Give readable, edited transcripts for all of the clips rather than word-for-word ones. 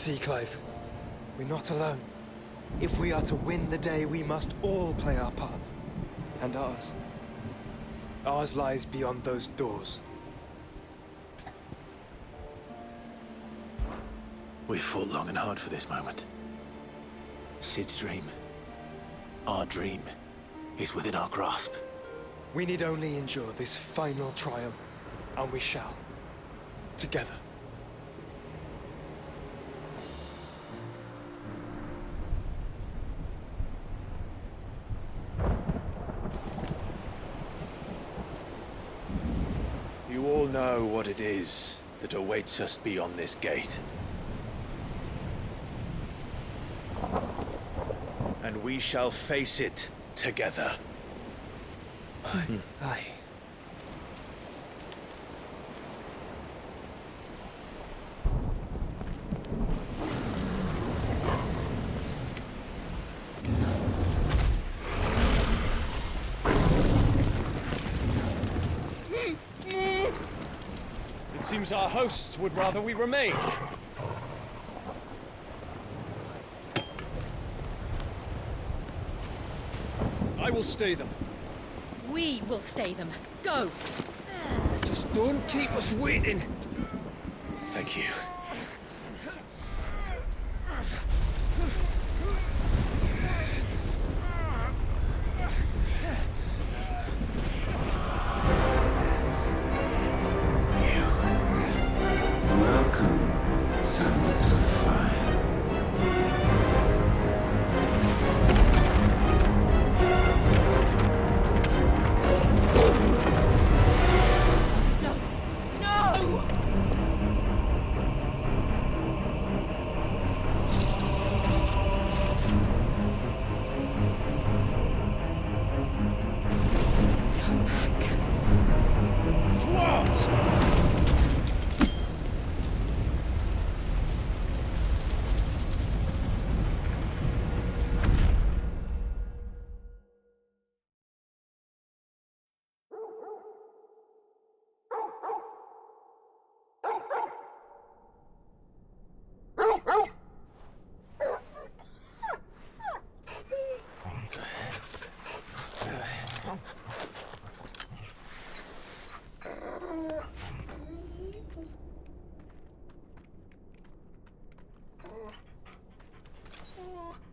see, Clive? We're not alone. If we are to win the day, we must all play our part. And ours. Ours lies beyond those doors. We've fought long and hard for this moment. Sid's dream, our dream, is within our grasp. We need only endure this final trial, and we shall. Together. You all know what it is that awaits us beyond this gate. And we shall face it together. Aye. It seems our hosts would rather we remain. I will stay them. We will stay them. Go! Just don't keep us waiting. Thank you. Welcome, sons of fire. No! No! Come back. What?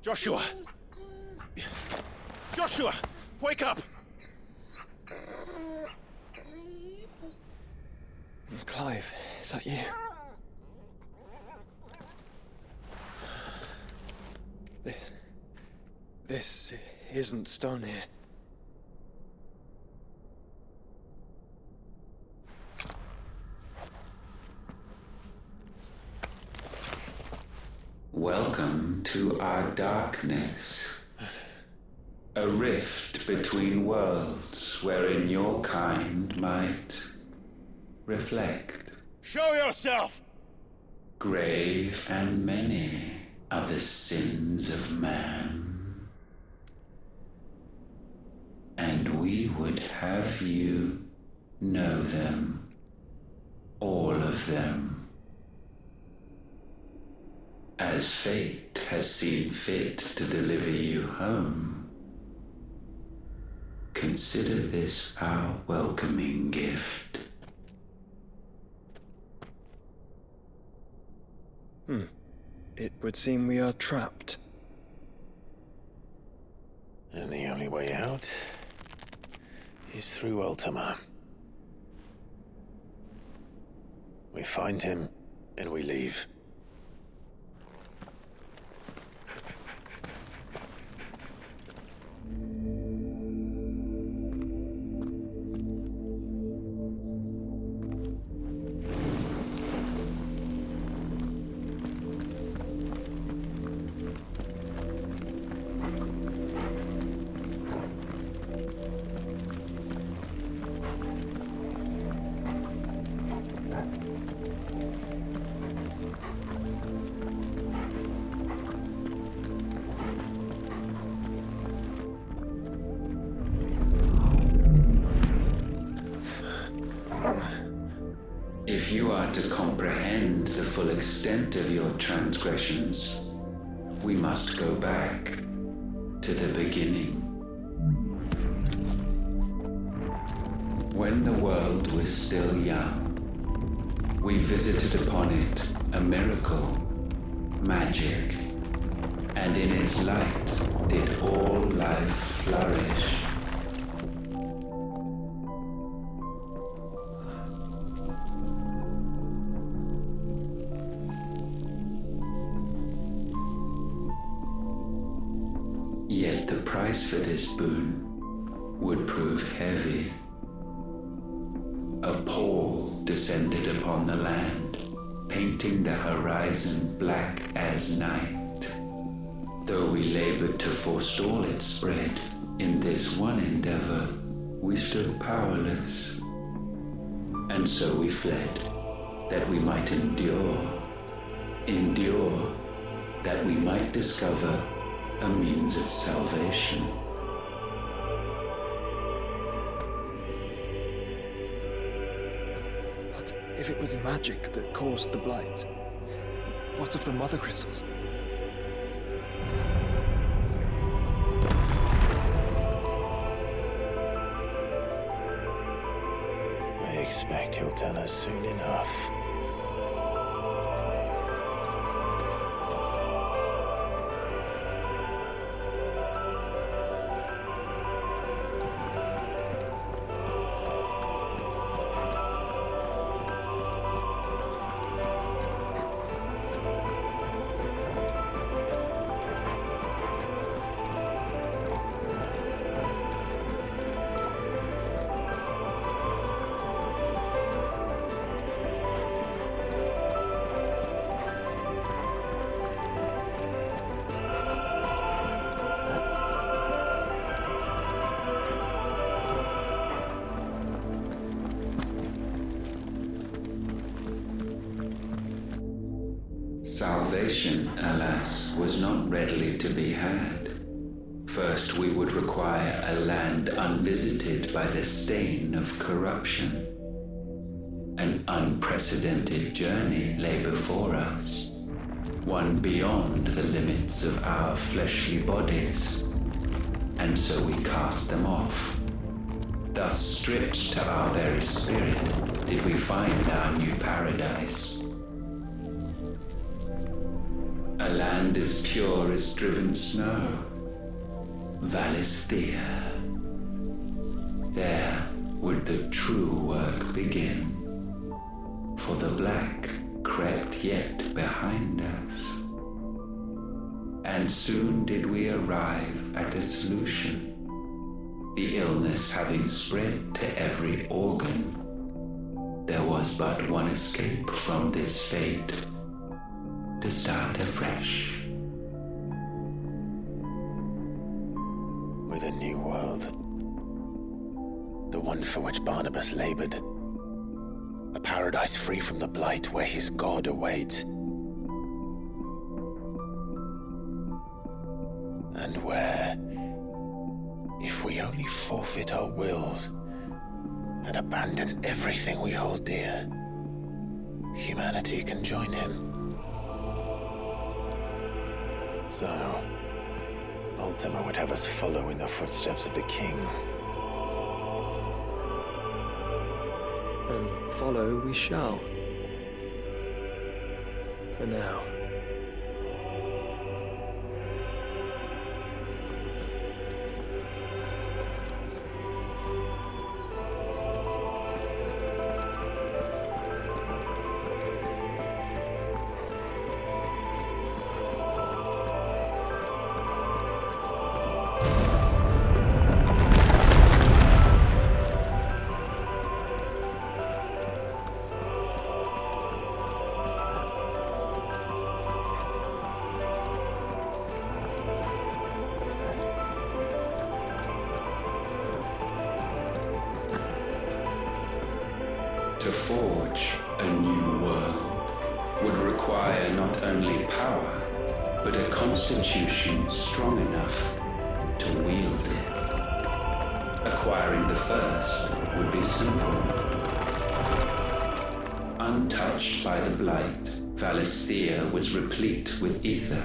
Joshua! Joshua! Wake up! Clive, is that you? This isn't stone here. Welcome to our darkness. A rift between worlds wherein your kind might reflect. Show yourself! Grave and many are the sins of man. And we would have you know them, all of them. As fate has seen fit to deliver you home, consider this our welcoming gift. It would seem we are trapped. And the only way out is through Ultima. We find him, and we leave. If you are to comprehend the full extent of your transgressions, we must go back to the beginning. When the world was still young, we visited upon it a miracle, magic, and in its light did all life flourish. Yet the price for this boon would prove heavy. A pall descended upon the land, painting the horizon black as night. Though we labored to forestall its spread, in this one endeavor we stood powerless. And so we fled, that we might endure, that we might discover a means of salvation. But if it was magic that caused the blight, what of the mother crystals? I expect he'll tell us soon enough. Salvation, alas, was not readily to be had. First, we would require a land unvisited by the stain of corruption. An unprecedented journey lay before us, one beyond the limits of our fleshly bodies, and so we cast them off. Thus, stripped to our very spirit, did we find our new paradise. A land as pure as driven snow, Valisthea. There would the true work begin, for the black crept yet behind us. And soon did we arrive at a solution, the illness having spread to every organ. There was but one escape from this fate, to start afresh. With a new world. The one for which Barnabas labored. A paradise free from the blight where his God awaits. And where, if we only forfeit our wills and abandon everything we hold dear, humanity can join him. So, Ultima would have us follow in the footsteps of the king. And follow we shall. For now. To forge a new world would require not only power, but a constitution strong enough to wield it. Acquiring the first would be simple. Untouched by the blight, Valisthea was replete with ether,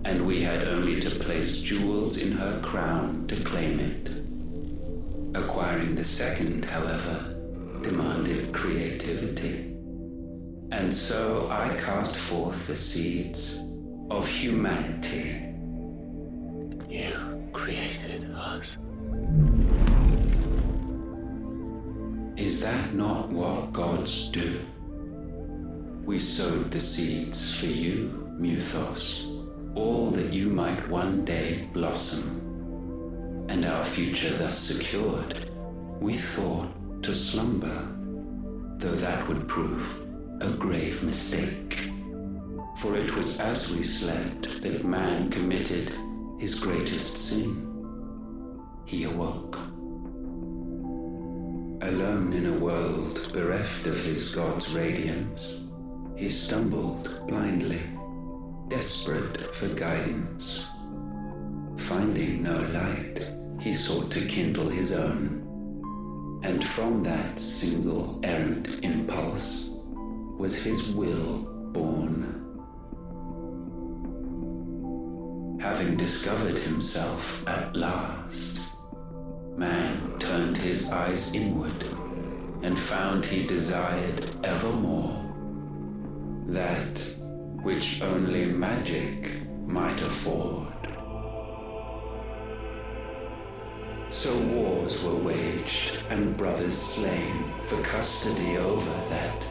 and we had only to place jewels in her crown to claim it. Acquiring the second, however, demanded creativity. And so I cast forth the seeds of humanity. You created us. Is that not what gods do? We sowed the seeds for you, Muthos, all that you might one day blossom. And our future thus secured, we thought to slumber, though that would prove a grave mistake. For it was as we slept that man committed his greatest sin. He awoke. Alone in a world bereft of his god's radiance, he stumbled blindly, desperate for guidance. Finding no light, he sought to kindle his own. And from that single errant impulse was his will born. Having discovered himself at last, man turned his eyes inward and found he desired evermore that which only magic might afford. So wars were waged and brothers slain for custody over that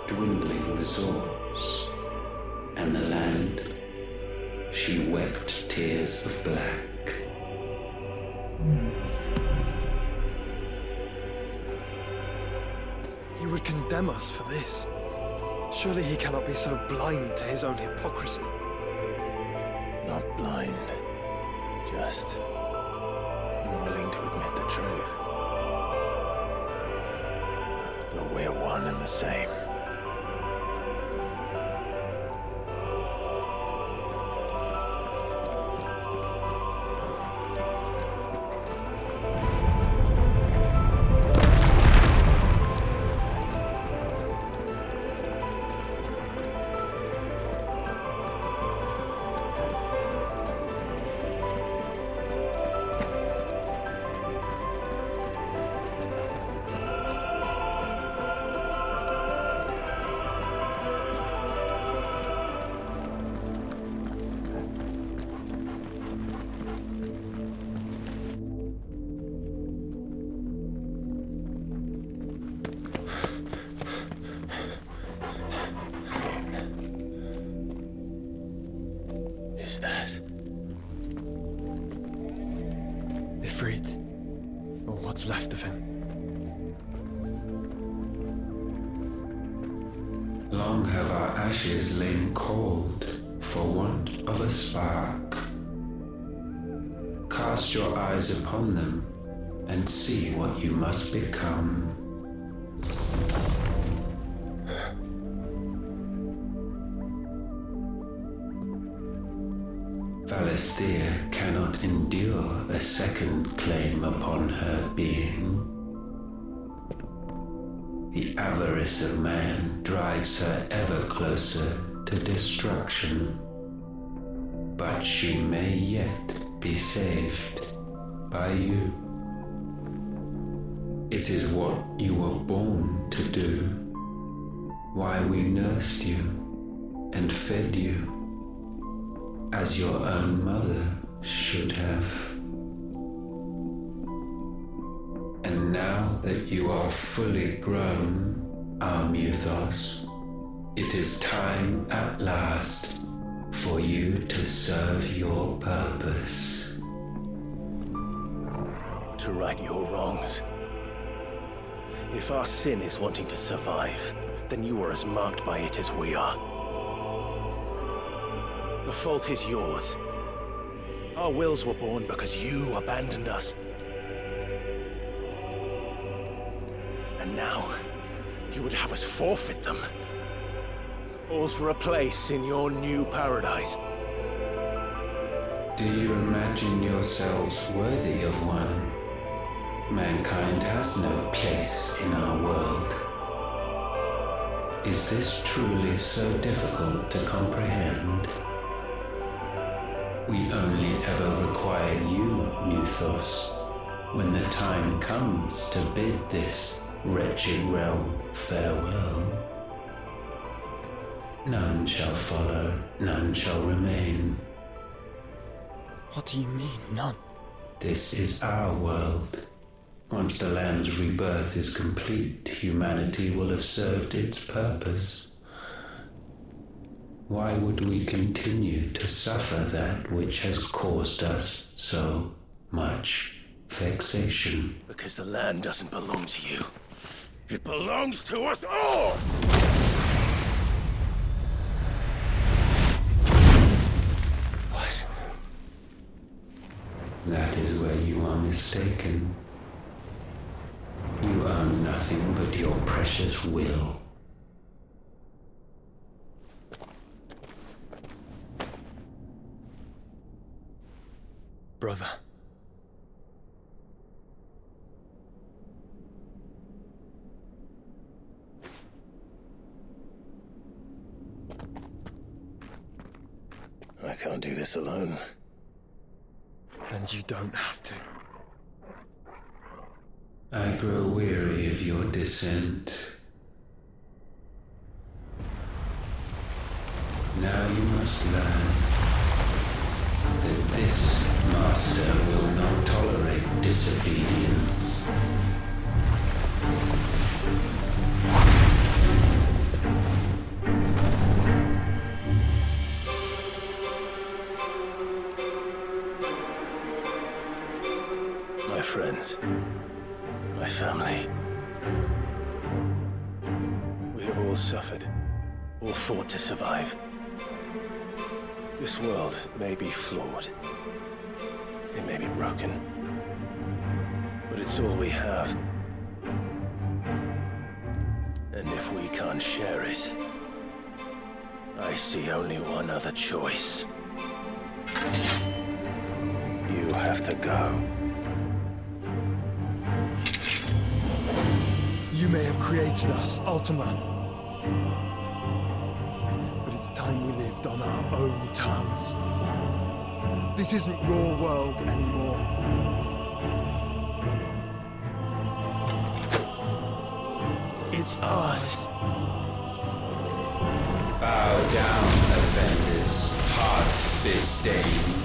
dwindling resource, and the land, she wept tears of black. He would condemn us for this. Surely he cannot be so blind to his own hypocrisy. Not blind, just unwilling to admit the truth. But we're one and the same. Is that? Ifrit, or what's left of him. Long have our ashes lain cold for want of a spark. Cast your eyes upon them and see what you must become. Valisthea cannot endure a second claim upon her being. The avarice of man drives her ever closer to destruction. But she may yet be saved by you. It is what you were born to do, why we nursed you and fed you as your own mother should have. And now that you are fully grown, our Muthos, it is time at last for you to serve your purpose. To right your wrongs. If our sin is wanting to survive, then you are as marked by it as we are. The fault is yours. Our wills were born because you abandoned us. And now, you would have us forfeit them. All for a place in your new paradise. Do you imagine yourselves worthy of one? Mankind has no place in our world. Is this truly so difficult to comprehend? We only ever require you, Muthos, when the time comes to bid this wretched realm farewell. None shall follow, none shall remain. What do you mean, none? This is our world. Once the land's rebirth is complete, humanity will have served its purpose. Why would we continue to suffer that which has caused us so much vexation? Because the land doesn't belong to you. It belongs to us all! What? That is where you are mistaken. You own nothing but your precious will. Brother. I can't do this alone. And you don't have to. I grow weary of your dissent. Now you must learn that this master will not tolerate disobedience. My friends, my family. We have all suffered, all fought to survive. This world may be flawed. It may be broken. But it's all we have. And if we can't share it, I see only one other choice. You have to go. You may have created us, Ultima. But it's time we lived on our own terms. This isn't your world anymore. It's ours. Bow down, offenders, hearts disdained.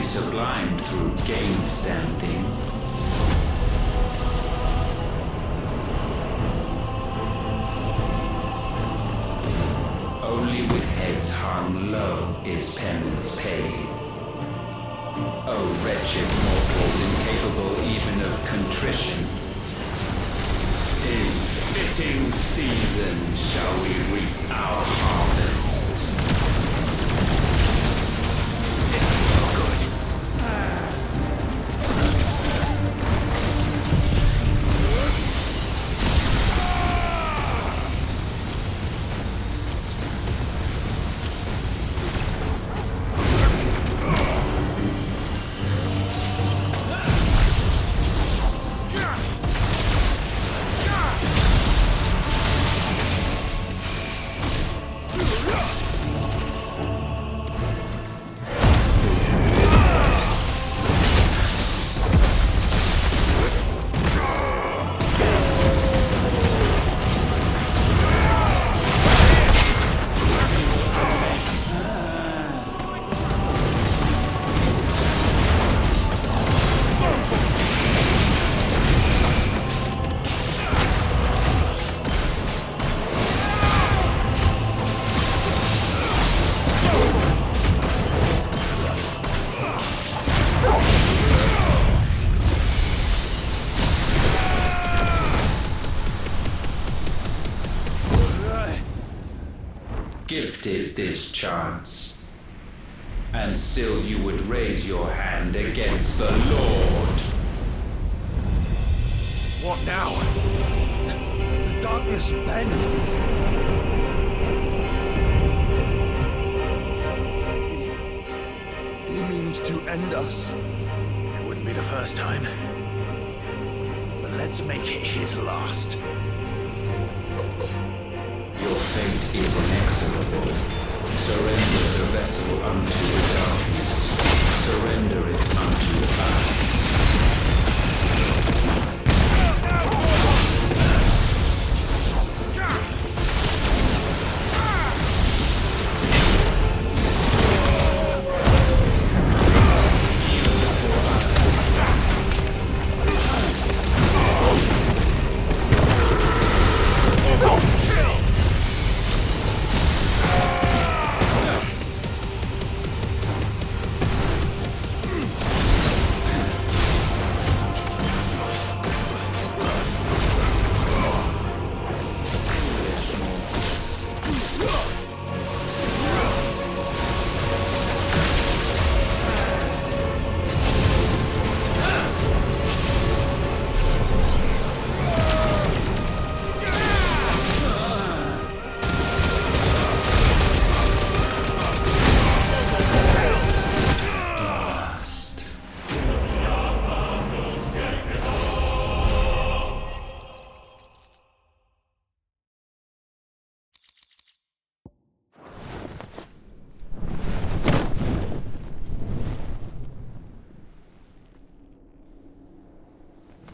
Sublimed through game standing. Only with heads hung low is penance paid. O wretched mortals incapable even of contrition. In fitting season shall we reap our harvest. gifted this chance. And still you would raise your hand against the Lord. What now? The darkness bends. He means to end us. It wouldn't be the first time. But let's make it his last. Your fate is inexorable. Surrender the vessel unto the darkness. Surrender it unto us.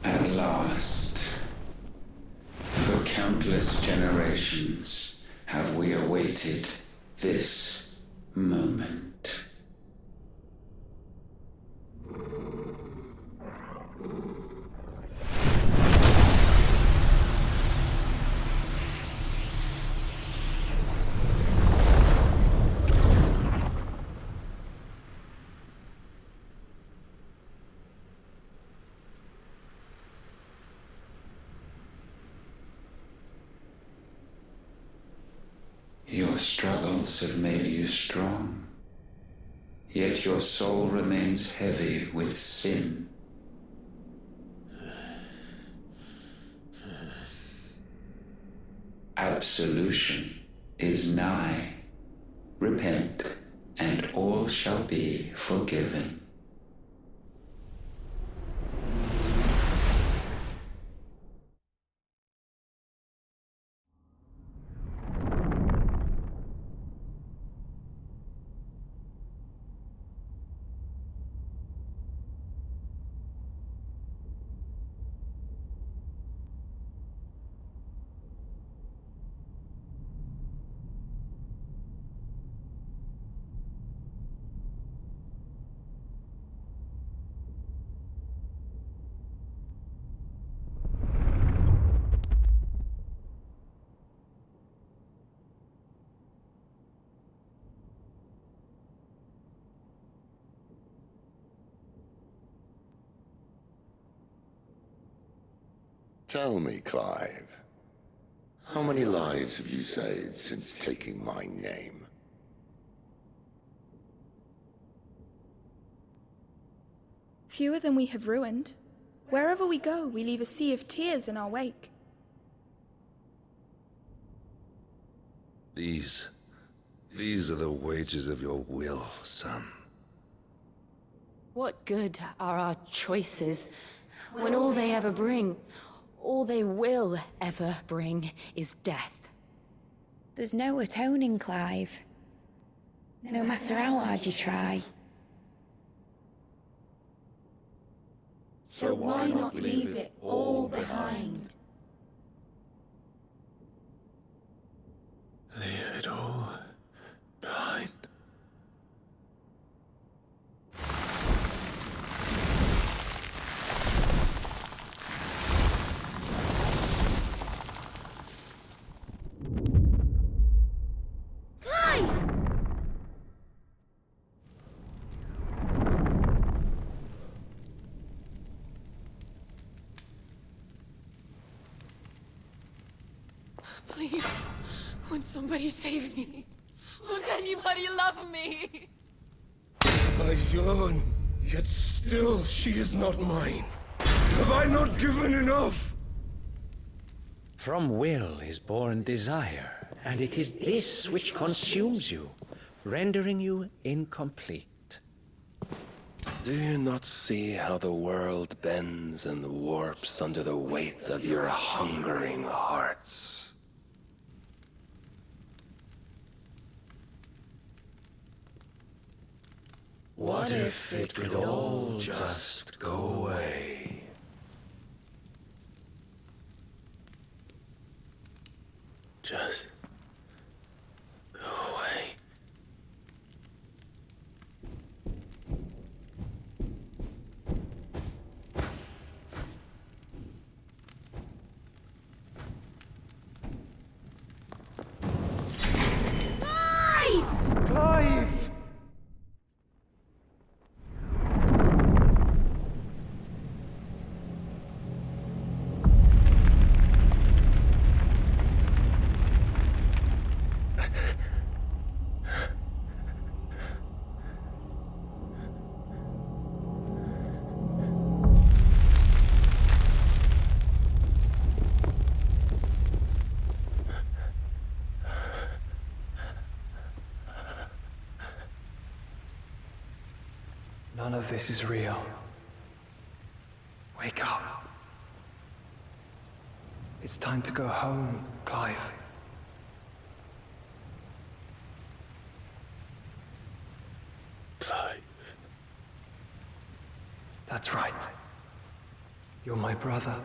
At last, for countless generations have we awaited this moment. Your struggles have made you strong, yet your soul remains heavy with sin. Absolution is nigh. Repent, and all shall be forgiven. Tell me, Clive, how many lives have you saved since taking my name? Fewer than we have ruined. Wherever we go, we leave a sea of tears in our wake. These are the wages of your will, son. What good are our choices when all they ever bring, all they will ever bring, is death? There's no atoning, Clive. No matter how hard you try. So why not leave it all behind? Leave it all behind. Please, would somebody save me? anybody love me? I yearn, yet still she is not mine. Have I not given enough? From will is born desire, and it is this which consumes you, rendering you incomplete. Do you not see how the world bends and warps under the weight of your hungering hearts? What if it could all just go away? Just go away. Clive! None of this is real. Wake up. It's time to go home, Clive. Clive. That's right. You're my brother.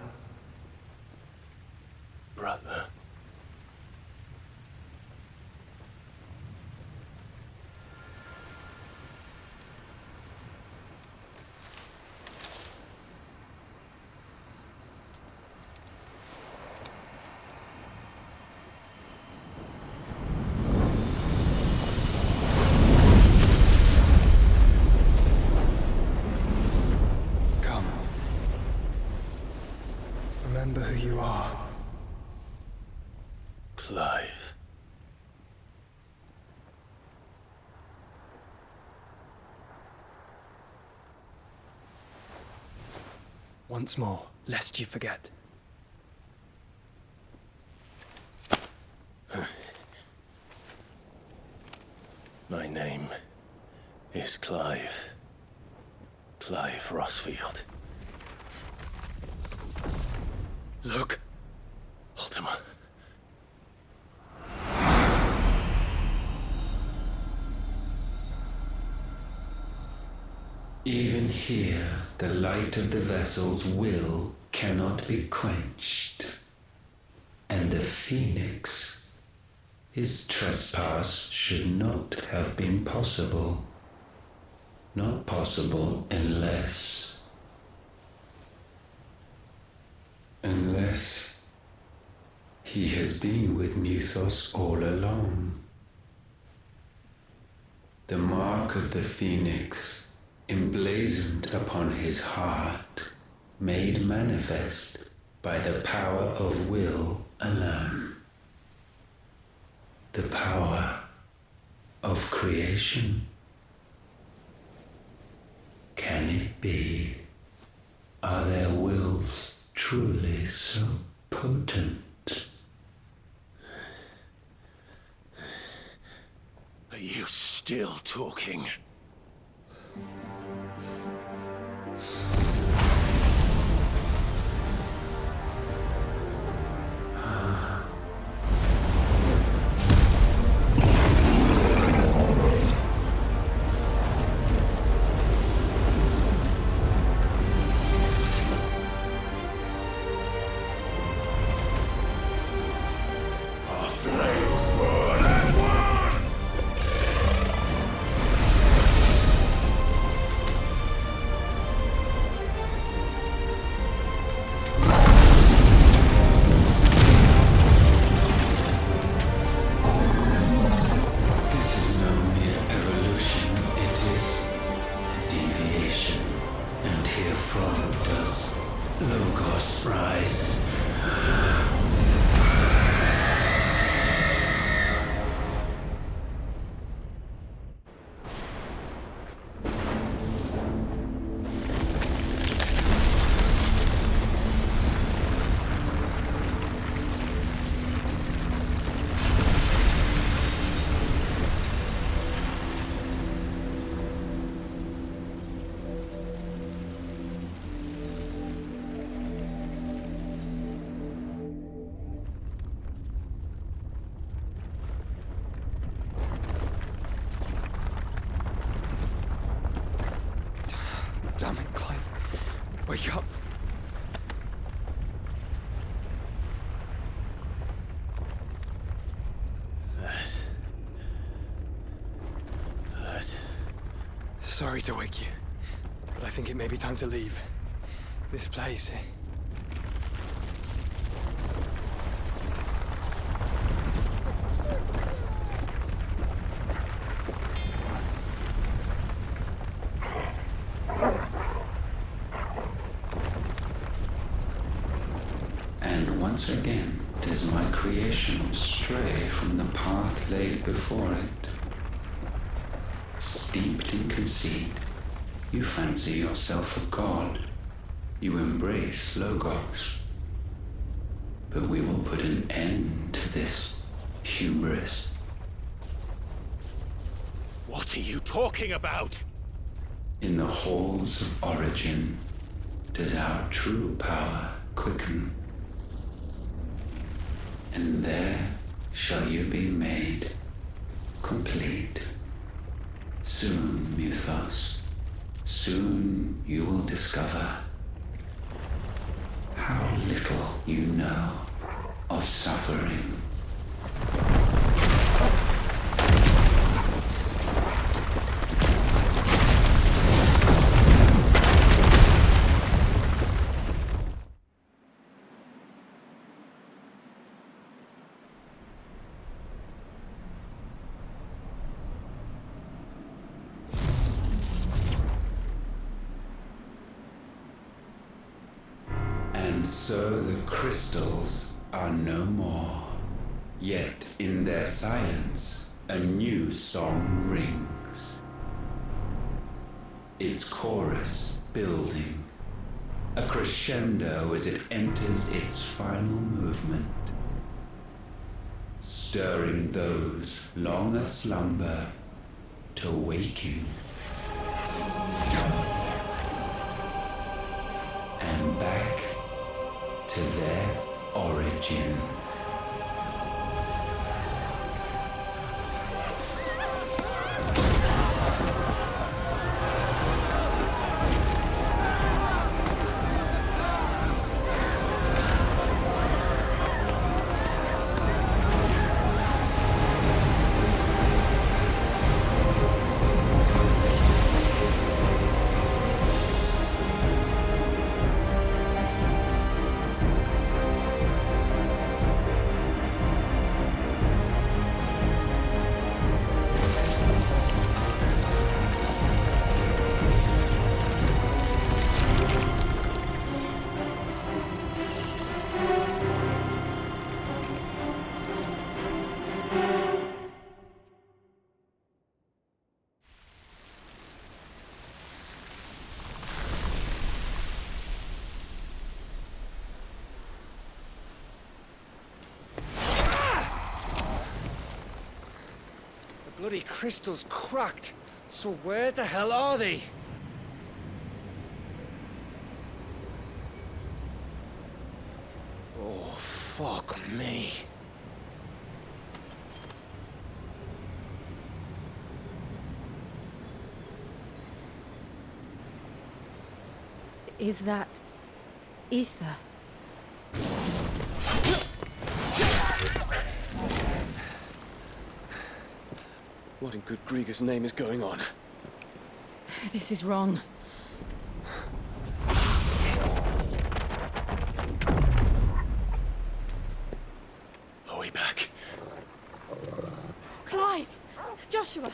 Brother. Come. Remember who you are. Clive. Once more, lest you forget. My name is Clive. Clive Rossfield. Look, Ultima. Even here, the light of the vessel's will cannot be quenched. And the Phoenix, his trespass should not have been possible. Not possible unless he has been with Muthos all along. The mark of the Phoenix, emblazoned upon his heart, made manifest by the power of will alone. The power of creation. Can it be? Are their wills truly so potent? Are you still talking? Logos rise. Come. That. Sorry to wake you, but I think it may be time to leave. This place. And once again does my creation stray from the path laid before it. Steeped in conceit, you fancy yourself a god. You embrace Logos. But we will put an end to this hubris. What are you talking about? In the halls of origin does our true power quicken. And there shall you be made complete. Soon, Mythos, soon you will discover how little you know of suffering. And so the crystals are no more. Yet in their silence, a new song rings. Its chorus building, a crescendo as it enters its final movement, stirring those long aslumber to waking. And back to their origin. Bloody crystal's cracked. So where the hell are they? Oh, fuck me. Is that ether? What in good Grieger's name is going on? This is wrong. Are we back? Clive! Joshua!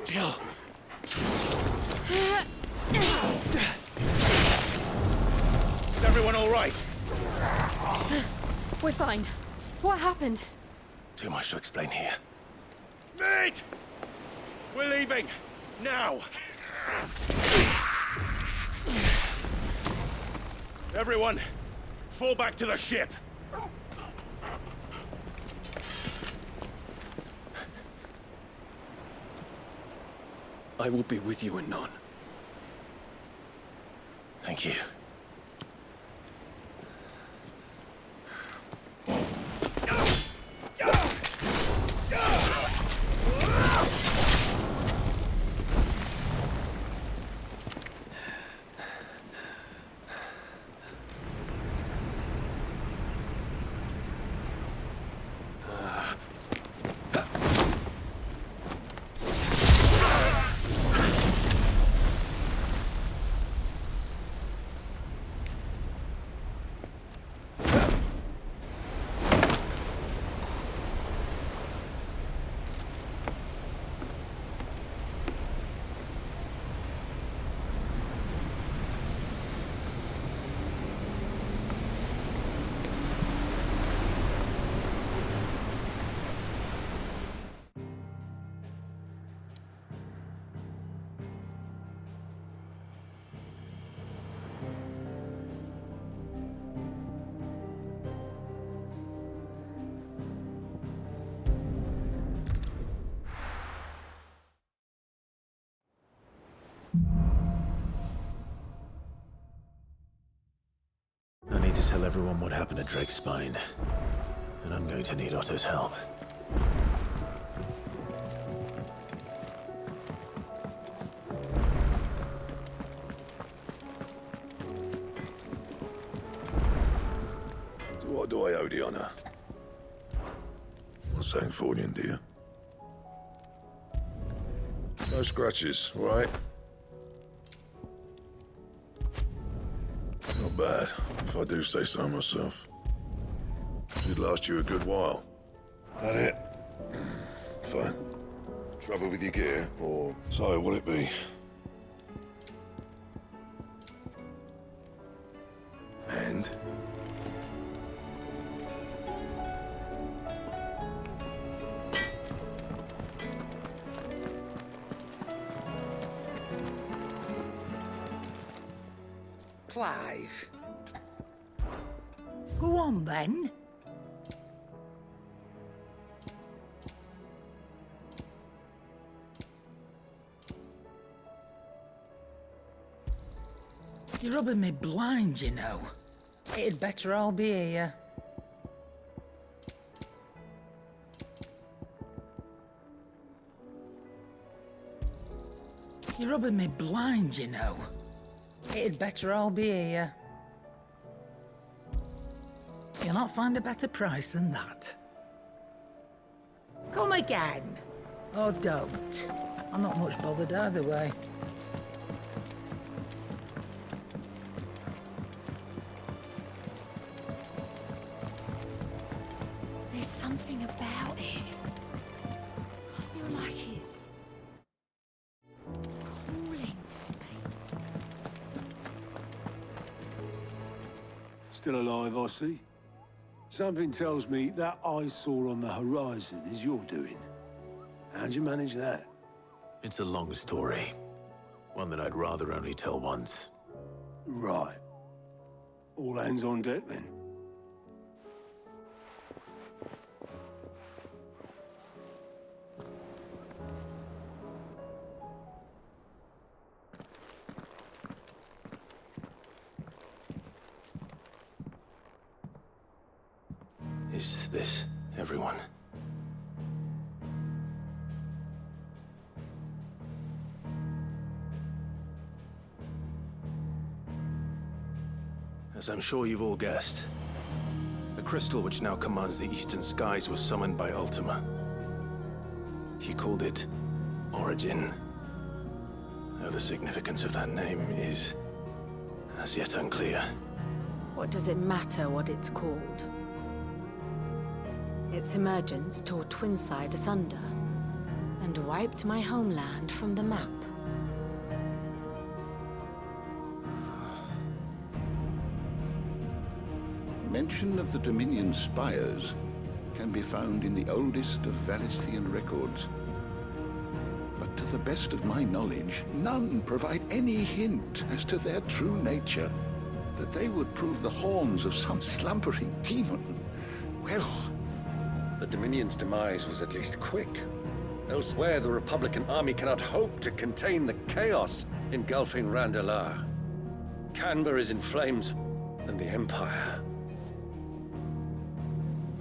Jill! Is everyone all right? We're fine. What happened? Too much to explain here. Mate! We're leaving! Now! Everyone, fall back to the ship! I will be with you anon. Thank you. tell everyone what happened at Drake's Spine. And I'm going to need Otto's help. To what do I owe the honor? Not saying Fordian, do you? No scratches, all right? Not bad, if I do say so myself. Should last you a good while. That it? Fine. Trouble with your gear, or so will it be? And? Clive. Go on, then. You're rubbing me blind, you know. It'd better all be here. You're rubbing me blind, you know. It'd better all be here. You'll not find a better price than that. Come again. Or don't. I'm not much bothered either way. There's something about it. I feel like it's calling to me. Still alive, I see. Something tells me that eyesore on the horizon is your doing. How'd you manage that? It's a long story. One that I'd rather only tell once. Right. All hands on deck, then. Is this everyone? As I'm sure you've all guessed, the crystal which now commands the eastern skies was summoned by Ultima. He called it Origin. Though the significance of that name is as yet unclear. What does it matter what it's called? Its emergence tore Twinside asunder and wiped my homeland from the map. Mention of the Dominion spires can be found in the oldest of Valisthian records. But to the best of my knowledge, none provide any hint as to their true nature. That they would prove the horns of some slumbering demon. Well, the Dominion's demise was at least quick. Elsewhere, the Republican army cannot hope to contain the chaos engulfing Randalar. Canva is in flames, and the Empire.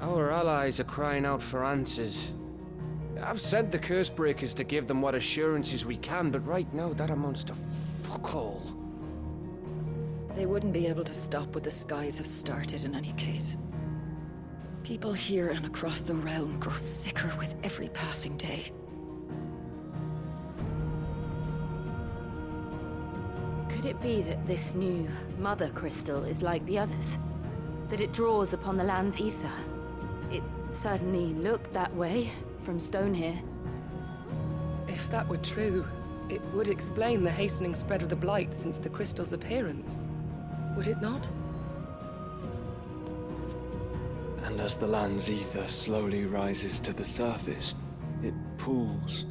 Our allies are crying out for answers. I've sent the Cursebreakers to give them what assurances we can, but right now that amounts to fuck all. They wouldn't be able to stop what the skies have started in any case. People here and across the realm grow sicker with every passing day. Could it be that this new Mother Crystal is like the others? That it draws upon the land's ether? It certainly looked that way from stone here. If that were true, it would explain the hastening spread of the Blight since the crystal's appearance. Would it not? And as the land's ether slowly rises to the surface, it pools,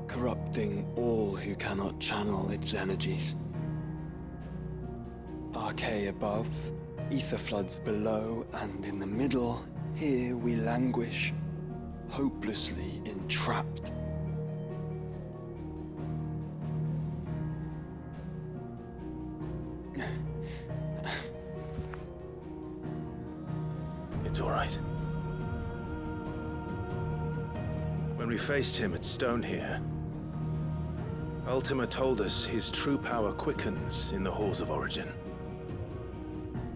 corrupting all who cannot channel its energies. Archay above, ether floods below, and in the middle, here we languish, hopelessly entrapped. It's all right. When we faced him at Stone here, Ultima told us his true power quickens in the Halls of Origin.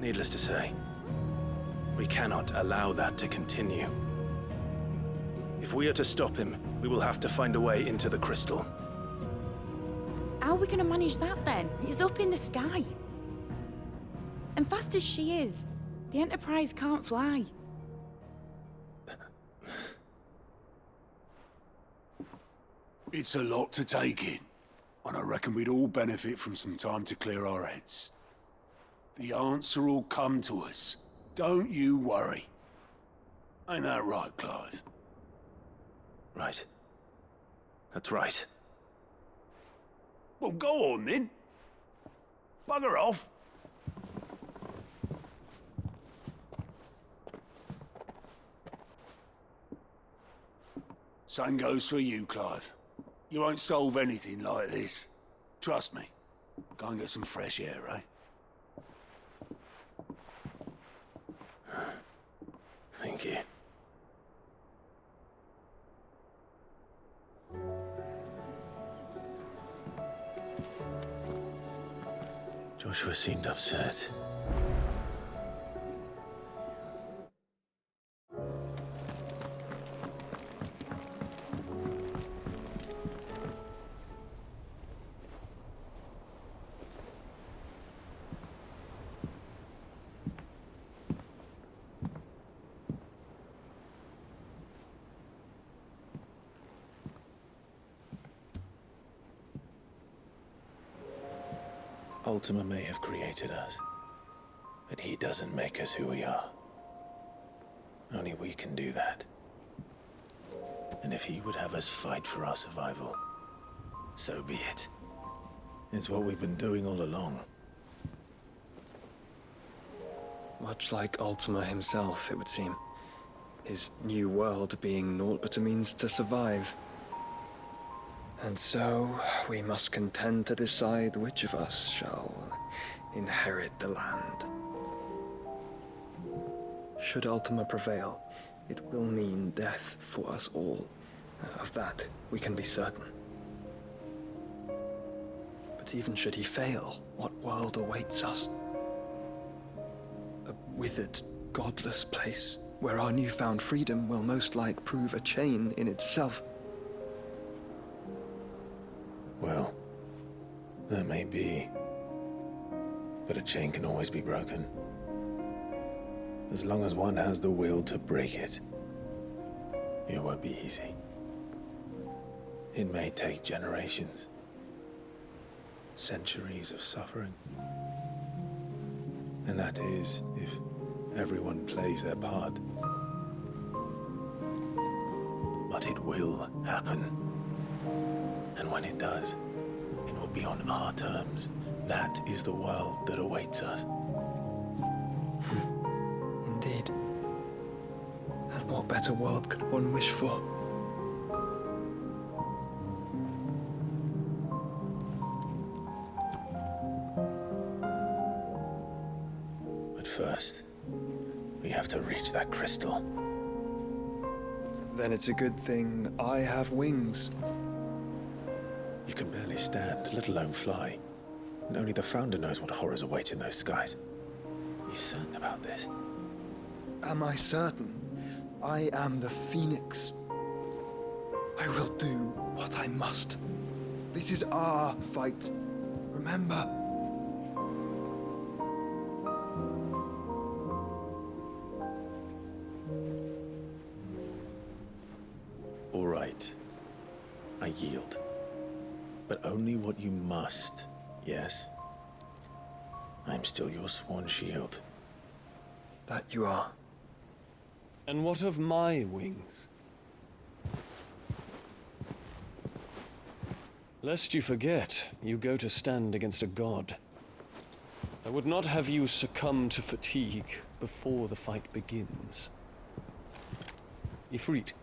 Needless to say, we cannot allow that to continue. If we are to stop him, we will have to find a way into the crystal. How are we going to manage that then? It's up in the sky. And fast as she is, the Enterprise can't fly. It's a lot to take in, and I reckon we'd all benefit from some time to clear our heads. The answer will come to us. Don't you worry. Ain't that right, Clive? Right. That's right. Well, go on then. Bugger off. Same goes for you, Clive. You won't solve anything like this. Trust me. Go and get some fresh air, eh? Thank you. Joshua seemed upset. Ultima may have created us, but he doesn't make us who we are. Only we can do that. And if he would have us fight for our survival, so be it. It's what we've been doing all along. Much like Ultima himself, it would seem. His new world being naught but a means to survive. And so, we must contend to decide which of us shall inherit the land. Should Ultima prevail, it will mean death for us all. Of that, we can be certain. But even should he fail, what world awaits us? A withered, godless place, where our newfound freedom will most like prove a chain in itself. Well, that may be. But a chain can always be broken. As long as one has the will to break it. It won't be easy. It may take generations. Centuries of suffering. And that is, if everyone plays their part. But it will happen. And when it does, it will be on our terms. That is the world that awaits us. Indeed. And what better world could one wish for? But first, we have to reach that crystal. Then it's a good thing I have wings. You can barely stand, let alone fly. And only the Founder knows what horrors await in those skies. Are you certain about this? Am I certain? I am the Phoenix. I will do what I must. This is our fight. Remember? All right. I yield. But only what you must, yes? I'm still your sworn shield. That you are. And what of my wings? Lest you forget, you go to stand against a god. I would not have you succumb to fatigue before the fight begins. Ifrit,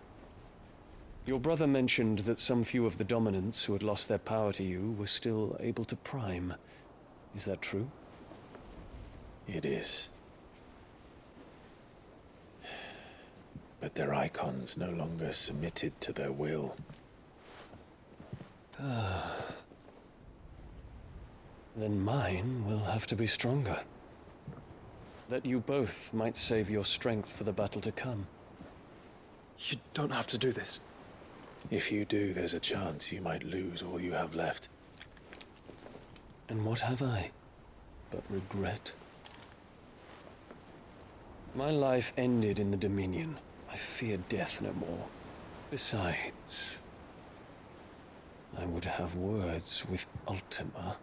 your brother mentioned that some few of the dominants who had lost their power to you were still able to prime. Is that true? It is. but their icons no longer submitted to their will. Then mine will have to be stronger. That you both might save your strength for the battle to come. You don't have to do this. If you do, there's a chance you might lose all you have left. And what have I but regret? My life ended in the Dominion. I fear death no more. Besides, I would have words with Ultima.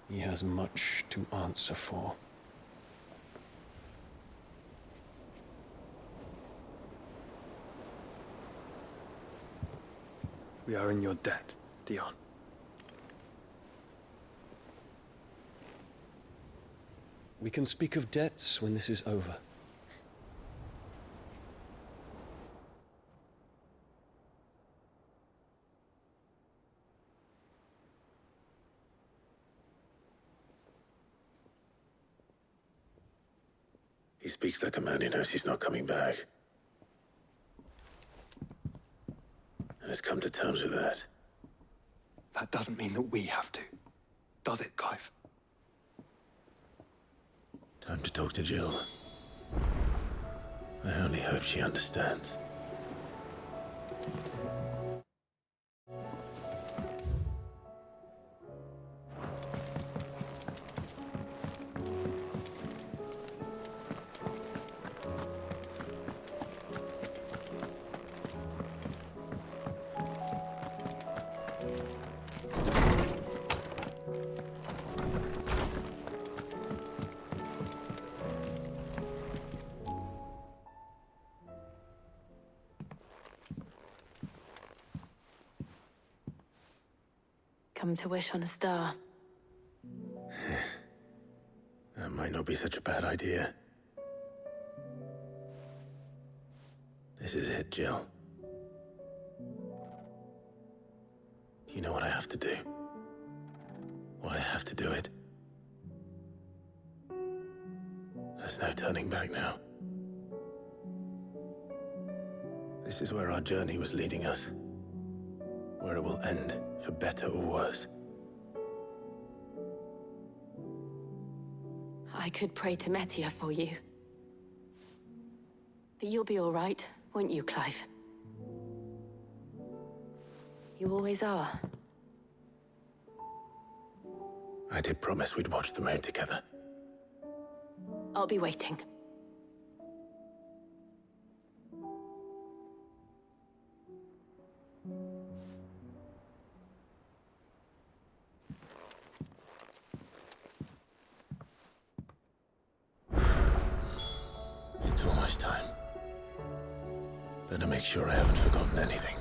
He has much to answer for. We are in your debt, Dion. We can speak of debts when this is over. He speaks like a man who knows he's not coming back. And has come to terms with that. That doesn't mean that we have to, does it, Clive? Time to talk to Jill. I only hope she understands. Come to wish on a star. That might not be such a bad idea. This is it, Jill. You know what I have to do. Why I have to do it. There's no turning back now. This is where our journey was leading us. Where it will end, for better or worse. I could pray to Metia for you. But you'll be all right, won't you, Clive? You always are. I did promise we'd watch the moon together. I'll be waiting. It's almost time. Better make sure I haven't forgotten anything.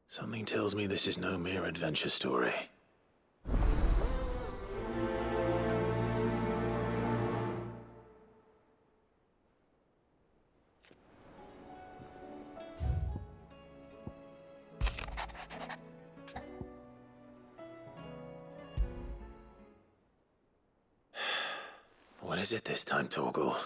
Something tells me this is no mere adventure story. What is it this time, Torgal?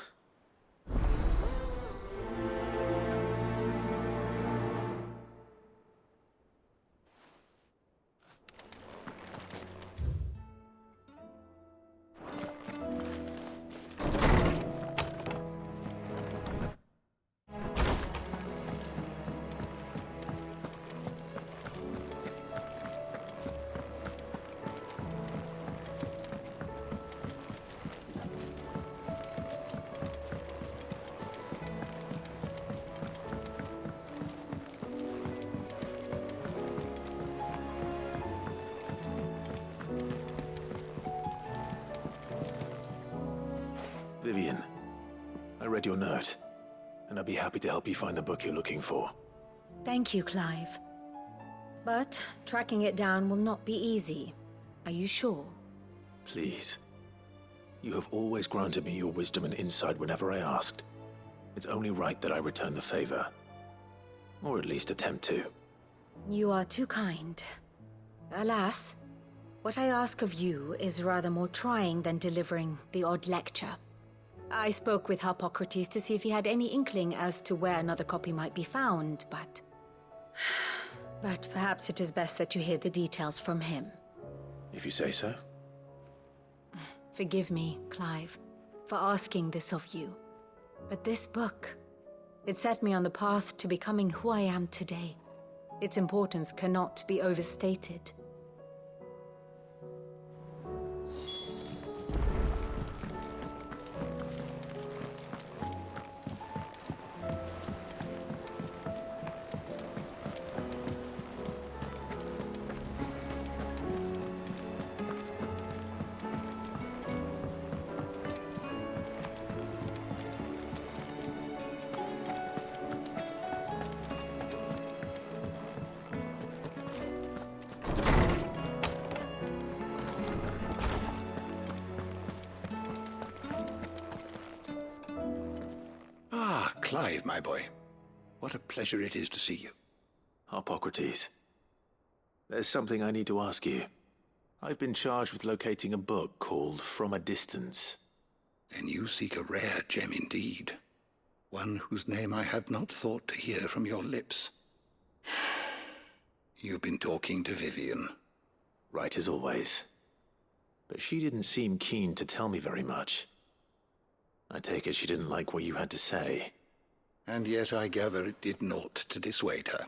Vivian, I read your note, and I'd be happy to help you find the book you're looking for. Thank you, Clive. But tracking it down will not be easy. Are you sure? Please. You have always granted me your wisdom and insight whenever I asked. It's only right that I return the favor. Or at least attempt to. You are too kind. Alas, what I ask of you is rather more trying than delivering the odd lecture. I spoke with Hippocrates to see if he had any inkling as to where another copy might be found, but perhaps it is best that you hear the details from him. If you say so. Forgive me, Clive, for asking this of you. But this book, it set me on the path to becoming who I am today. Its importance cannot be overstated. Clive, my boy. What a pleasure it is to see you. Hippocrates. There's something I need to ask you. I've been charged with locating a book called From a Distance. Then you seek a rare gem indeed. One whose name I had not thought to hear from your lips. You've been talking to Vivian. Right as always. But she didn't seem keen to tell me very much. I take it she didn't like what you had to say. And yet I gather it did naught to dissuade her.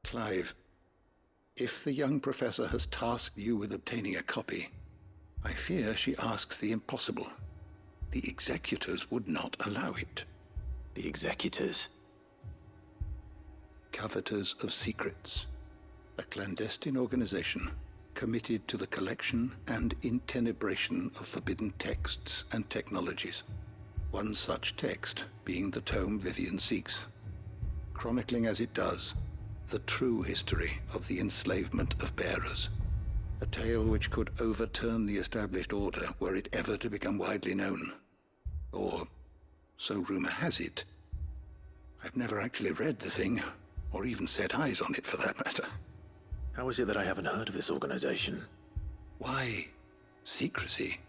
Clive, if the young professor has tasked you with obtaining a copy, I fear she asks the impossible. The executors would not allow it. The executors? Coveters of Secrets. A clandestine organization committed to the collection and intenebration of forbidden texts and technologies. One such text being the tome Vivian seeks, chronicling as it does the true history of the enslavement of bearers, a tale which could overturn the established order were it ever to become widely known. Or, so rumor has it. I've never actually read the thing, or even set eyes on it for that matter. How is it that I haven't heard of this organization? Why, secrecy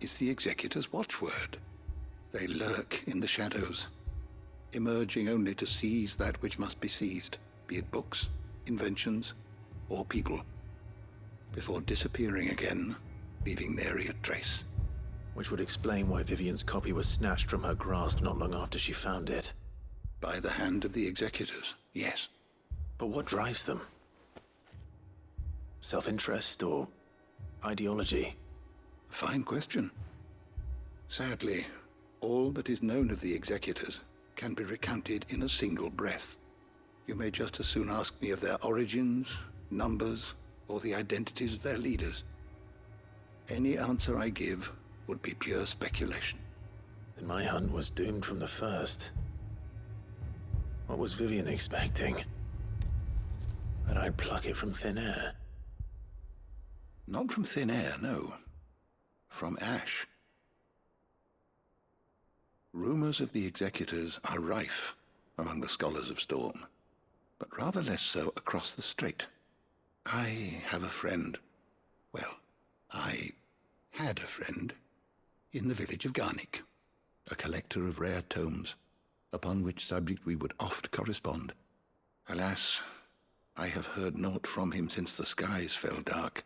is the executor's watchword. They lurk in the shadows, emerging only to seize that which must be seized, be it books, inventions, or people, before disappearing again, leaving nary a trace. Which would explain why Vivian's copy was snatched from her grasp not long after she found it. By the hand of the executors, yes. But what drives them? Self-interest or ideology? Fine question. Sadly, all that is known of the executors can be recounted in a single breath. You may just as soon ask me of their origins, numbers, or the identities of their leaders. Any answer I give would be pure speculation. Then my hunt was doomed from the first. What was Vivian expecting? That I'd pluck it from thin air? Not from thin air, no. From ash. Rumors of the executors are rife among the scholars of Storm, but rather less so across the strait. I have a friend. Well, I had a friend in the village of Garnick, a collector of rare tomes, upon which subject we would oft correspond. Alas, I have heard naught from him since the skies fell dark.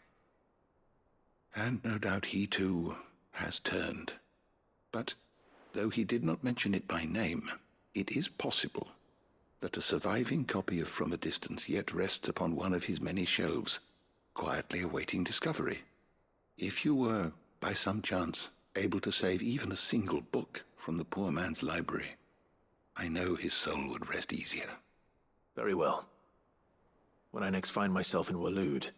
And no doubt he too has turned. But though he did not mention it by name, it is possible that a surviving copy of From a Distance yet rests upon one of his many shelves, quietly awaiting discovery. If you were, by some chance, able to save even a single book from the poor man's library, I know his soul would rest easier. Very well. When I next find myself in Waloed,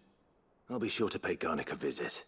I'll be sure to pay Garnick a visit.